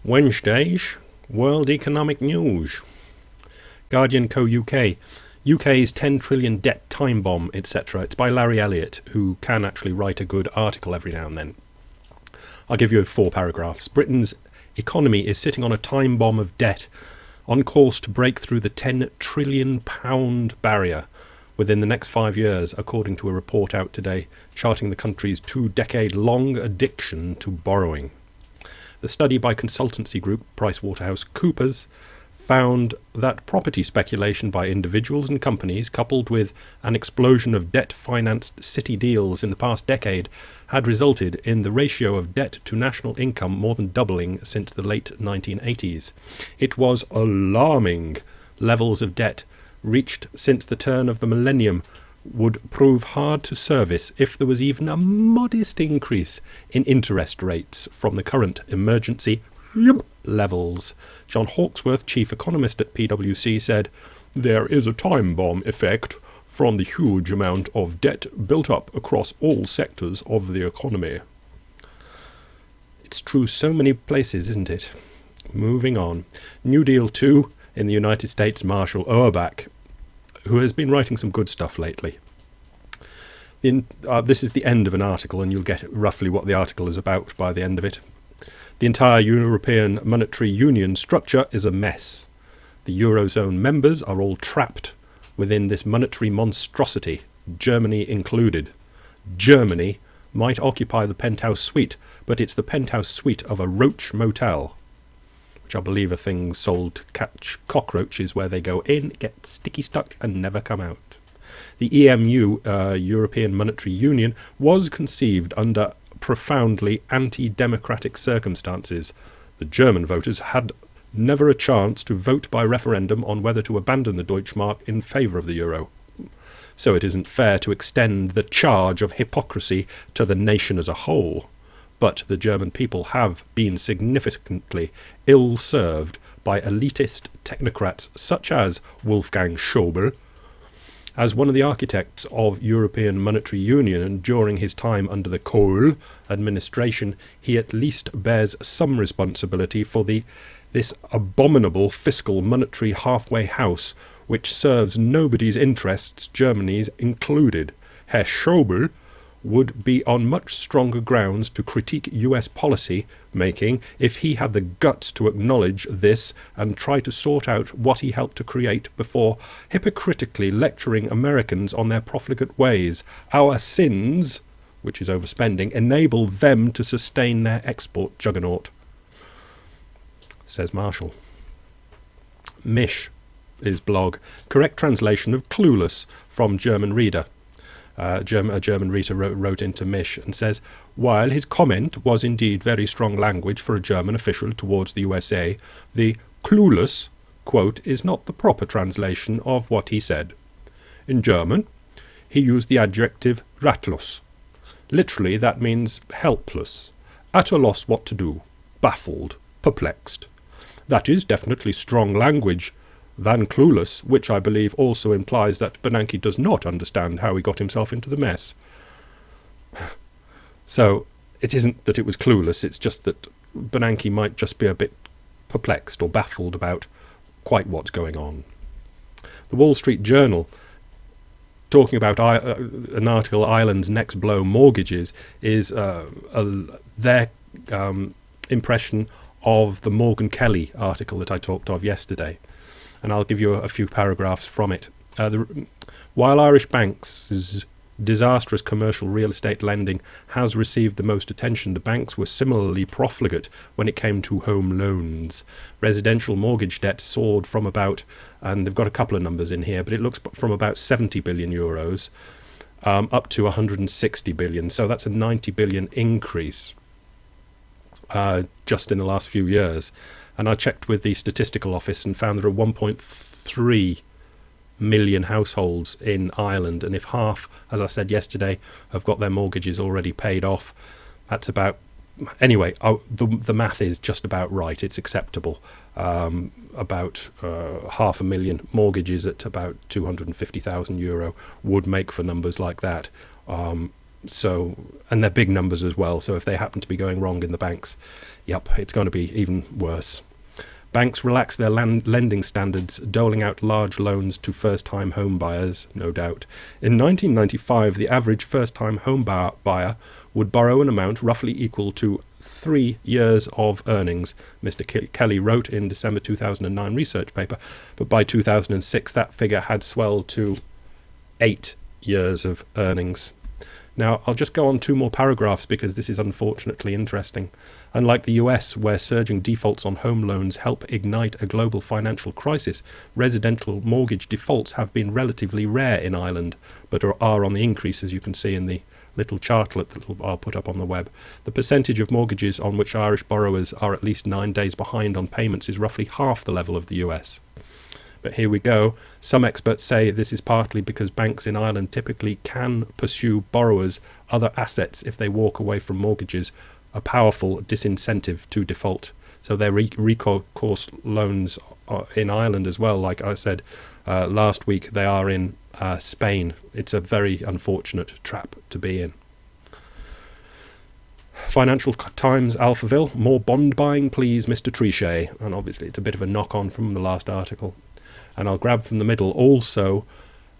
Wednesday's World Economic News. Guardian Co. UK. UK's 10 trillion debt time bomb, etc. It's by Larry Elliott, who can actually write a good article every now and then. I'll give you 4 paragraphs. Britain's economy is sitting on a time bomb of debt, on course to break through the £10 trillion barrier within the next 5 years, according to a report out today charting the country's 2-decade-long addiction to borrowing. The study by consultancy group PricewaterhouseCoopers found that property speculation by individuals and companies, coupled with an explosion of debt-financed city deals in the past decade, had resulted in the ratio of debt to national income more than doubling since the late 1980s. It was alarming. Levels of debt reached since the turn of the millennium would prove hard to service if there was even a modest increase in interest rates from the current emergency levels. John Hawksworth, chief economist at PwC, said, "There is a time bomb effect from the huge amount of debt built up across all sectors of the economy." It's true so many places, isn't it? Moving on. New Deal 2 in the United States, Marshall Oerbach, who has been writing some good stuff lately. This is the end of an article, and you'll get roughly what the article is about by the end of it. The entire European monetary union structure is a mess. The Eurozone members are all trapped within this monetary monstrosity, Germany included. Germany might occupy the penthouse suite, but it's the penthouse suite of a roach motel, which I believe are things sold to catch cockroaches, where they go in, get sticky stuck and never come out. The EMU, European Monetary Union, was conceived under profoundly anti-democratic circumstances. The German voters had never a chance to vote by referendum on whether to abandon the Deutschmark in favour of the euro. So it isn't fair to extend the charge of hypocrisy to the nation as a whole. But the German people have been significantly ill-served by elitist technocrats such as Wolfgang Schäuble. As one of the architects of European Monetary Union, and during his time under the Kohl administration, he at least bears some responsibility for this abominable fiscal monetary halfway house, which serves nobody's interests, Germany's included. Herr Schäuble would be on much stronger grounds to critique US policy making if he had the guts to acknowledge this and try to sort out what he helped to create before hypocritically lecturing Americans on their profligate ways. Our sins, which is overspending, enable them to sustain their export juggernaut, says Marshall. Mish is blog. Correct translation of clueless from German reader. A German reader wrote into Mish and says, while his comment was indeed very strong language for a German official towards the USA, the clueless quote is not the proper translation of what he said. In German, he used the adjective ratlos. Literally, that means helpless, at a loss what to do, baffled, perplexed. That is definitely strong language than clueless, which I believe also implies that Bernanke does not understand how he got himself into the mess. So it isn't that it was clueless, it's just that Bernanke might just be a bit perplexed or baffled about quite what's going on. The Wall Street Journal, talking about an article, Ireland's Next Blow Mortgages, is their impression of the Morgan Kelly article that I talked of yesterday. And I'll give you a few paragraphs from it. While Irish banks' disastrous commercial real estate lending has received the most attention, the banks were similarly profligate when it came to home loans. Residential mortgage debt soared from about, and they've got a couple of numbers in here, but it looks from about 70 billion euros up to 160 billion. So that's a 90 billion increase just in the last few years. And I checked with the statistical office and found there are 1.3 million households in Ireland, and if half, as I said yesterday, have got their mortgages already paid off, that's about, anyway, the math is just about right, it's acceptable. About 500,000 mortgages at about €250,000 would make for numbers like that. And they're big numbers as well, so if they happen to be going wrong in the banks, yep, it's going to be even worse. Banks relax their lending standards, doling out large loans to first-time home buyers, no doubt. In 1995, the average first-time home buyer would borrow an amount roughly equal to 3 years of earnings, Mr. Kelly wrote in December 2009 research paper, but by 2006 that figure had swelled to 8 years of earnings. Now, I'll just go on 2 more paragraphs because this is unfortunately interesting. Unlike the US, where surging defaults on home loans help ignite a global financial crisis, residential mortgage defaults have been relatively rare in Ireland, but are on the increase, as you can see in the little chartlet that I'll put up on the web. The percentage of mortgages on which Irish borrowers are at least 9 days behind on payments is roughly half the level of the US. But here we go. Some experts say this is partly because banks in Ireland typically can pursue borrowers' other assets if they walk away from mortgages, a powerful disincentive to default. So their recourse loans in Ireland as well, like I said last week, they are in Spain. It's a very unfortunate trap to be in. Financial Times Alphaville, more bond buying please Mr. Trichet. And obviously it's a bit of a knock-on from the last article. And I'll grab from the middle also,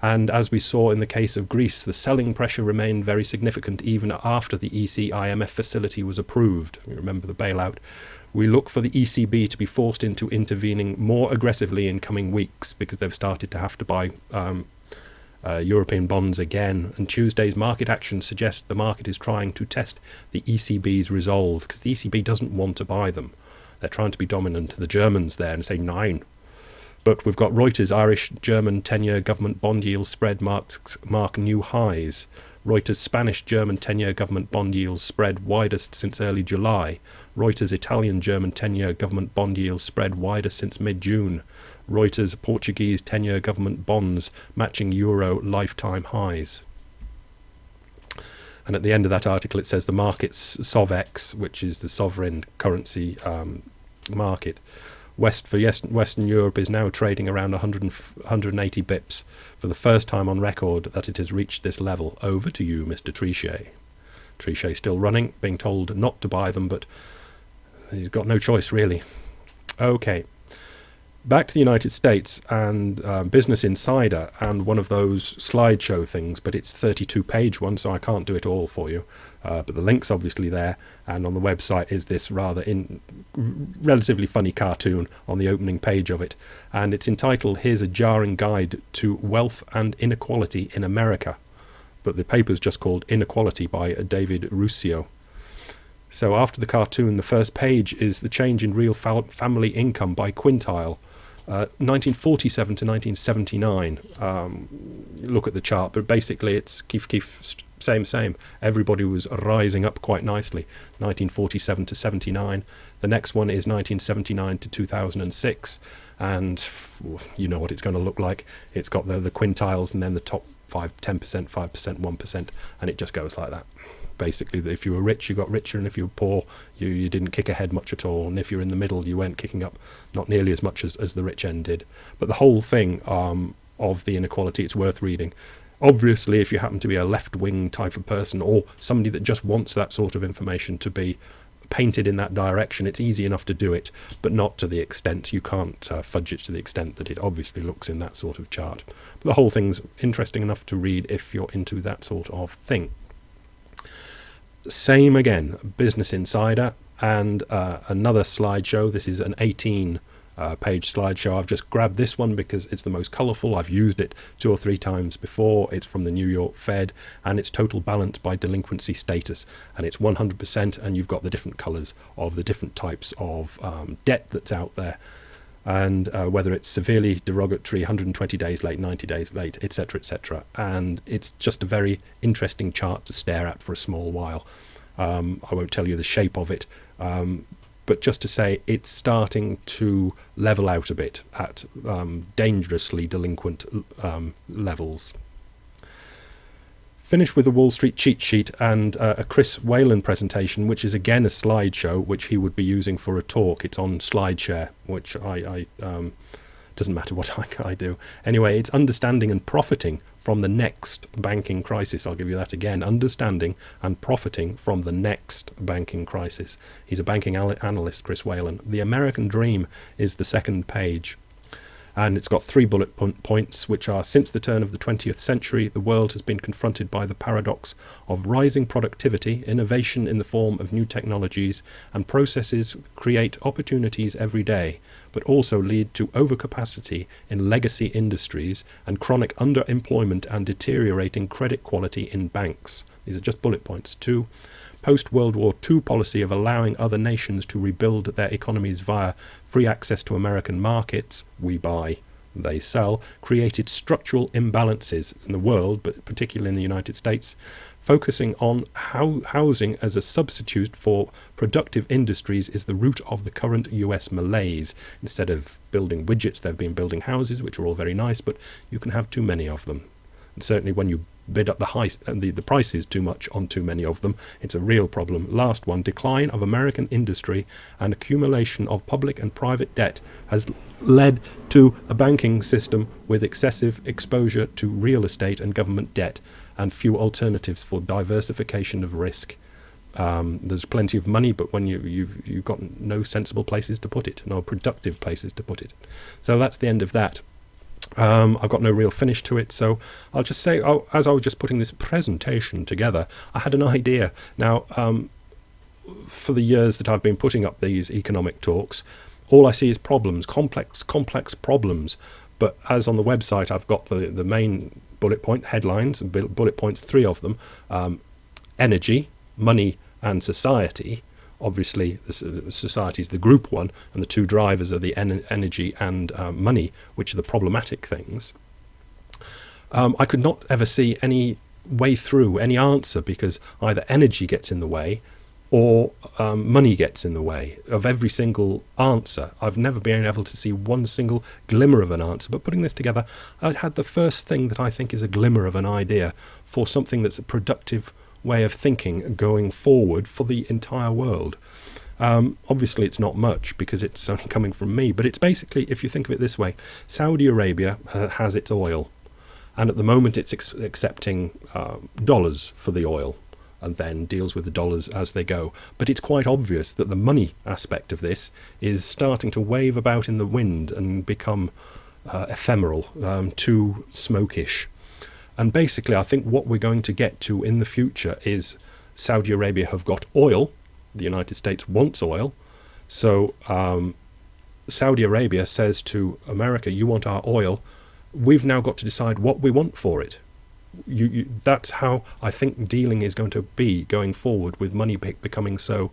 and as we saw in the case of Greece, the selling pressure remained very significant even after the EC-IMF facility was approved. You remember the bailout. We look for the ECB to be forced into intervening more aggressively in coming weeks because they've started to have to buy European bonds again, and Tuesday's market action suggests the market is trying to test the ECB's resolve because the ECB doesn't want to buy them. They're trying to be dominant, the Germans there, and say 9. But we've got Reuters, Irish-German 10-year government bond yield spread mark new highs. Reuters, Spanish-German 10-year government bond yields spread widest since early July. Reuters, Italian-German 10-year government bond yields spread widest since mid-June. Reuters, Portuguese 10-year government bonds matching euro lifetime highs. And at the end of that article it says the market's SOVX, which is the sovereign currency market, Western Europe is now trading around 180 bips for the first time on record that it has reached this level. Over to you, Mr. Trichet. Trichet still running, being told not to buy them, but he's got no choice really. Okay, back to the United States and Business Insider, and one of those slideshow things, but it's 32-page one, so I can't do it all for you. But the link's obviously there, and on the website is this rather relatively funny cartoon on the opening page of it, and it's entitled "Here's a Jarring Guide to Wealth and Inequality in America," but the paper's just called Inequality by David Ruscio. So after the cartoon, the first page is the change in real family income by quintile. 1947 to 1979. Look at the chart, but basically it's keef same. Everybody was rising up quite nicely. 1947 to 79. The next one is 1979 to 2006, and you know what it's going to look like. It's got the quintiles and then the top 5, 10%, 5%, 1%, and it just goes like that. Basically, if you were rich, you got richer, and if you were poor, you didn't kick ahead much at all, and if you're in the middle, you went kicking up not nearly as much as the rich end did. But the whole thing of the inequality, it's worth reading. Obviously, if you happen to be a left-wing type of person, or somebody that just wants that sort of information to be painted in that direction, it's easy enough to do it, but not to the extent. You can't fudge it to the extent that it obviously looks in that sort of chart. But the whole thing's interesting enough to read if you're into that sort of thing. Same again, Business Insider, and another slideshow. This is an 18-page slideshow. I've just grabbed this one because it's the most colourful. I've used it 2 or 3 times before. It's from the New York Fed, and it's total balance by delinquency status, and it's 100%, and you've got the different colours of the different types of debt that's out there, and whether it's severely derogatory, 120 days late, 90 days late, etc., etc. And it's just a very interesting chart to stare at for a small while. I won't tell you the shape of it, but just to say it's starting to level out a bit at dangerously delinquent levels. Finish with a Wall Street cheat sheet and a Chris Whalen presentation, which is again a slideshow which he would be using for a talk. It's on SlideShare, which I Doesn't matter what I do. Anyway, it's understanding and profiting from the next banking crisis. I'll give you that again. Understanding and profiting from the next banking crisis. He's a banking analyst, Chris Whalen. The American Dream is the second page. And it's got 3 bullet points, which are: since the turn of the 20th century, the world has been confronted by the paradox of rising productivity. Innovation in the form of new technologies and processes create opportunities every day, but also lead to overcapacity in legacy industries and chronic underemployment and deteriorating credit quality in banks. These are just bullet points. 2. Post-World War II policy of allowing other nations to rebuild their economies via free access to American markets, we buy, they sell, created structural imbalances in the world, but particularly in the United States, focusing on how housing as a substitute for productive industries is the root of the current US malaise. Instead of building widgets, they've been building houses, which are all very nice, but you can have too many of them. And certainly when you bid up the prices too much on too many of them, it's a real problem. Last one: decline of American industry and accumulation of public and private debt has led to a banking system with excessive exposure to real estate and government debt and few alternatives for diversification of risk. There's plenty of money, but when you've got no sensible places to put it, no productive places to put it. So that's the end of that. I've got no real finish to it, so I'll just say, as I was just putting this presentation together, I had an idea. Now, for the years that I've been putting up these economic talks, all I see is problems, complex problems. But as on the website, I've got the main bullet point headlines, and bullet points, 3 of them: energy, money, and society. Obviously, the society is the group one, and the 2 drivers are the energy and money, which are the problematic things. I could not ever see any way through, any answer, because either energy gets in the way or money gets in the way of every single answer. I've never been able to see one single glimmer of an answer, but putting this together, I had the first thing that I think is a glimmer of an idea for something that's a productive way of thinking going forward for the entire world. Obviously it's not much because it's only coming from me, but it's basically, if you think of it this way, Saudi Arabia has its oil, and at the moment it's accepting dollars for the oil and then deals with the dollars as they go. But it's quite obvious that the money aspect of this is starting to wave about in the wind and become ephemeral, too smokish. And basically, I think what we're going to get to in the future is Saudi Arabia have got oil. The United States wants oil. So Saudi Arabia says to America, you want our oil. We've now got to decide what we want for it. That's how I think dealing is going to be going forward, with money becoming so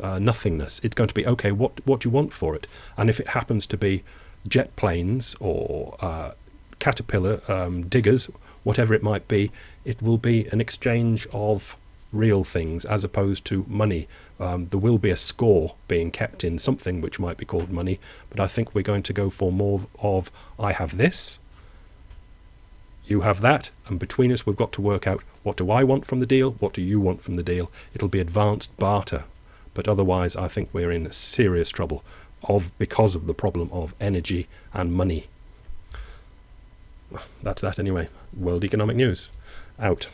nothingness. It's going to be, okay, what do you want for it? And if it happens to be jet planes or Caterpillar diggers, whatever it might be, it will be an exchange of real things as opposed to money. There will be a score being kept in something which might be called money, but I think we're going to go for more of, I have this, you have that, and between us we've got to work out, what do I want from the deal, what do you want from the deal. It'll be advanced barter, but otherwise I think we're in serious trouble because of the problem of energy and money. That's that anyway. World Economic News out.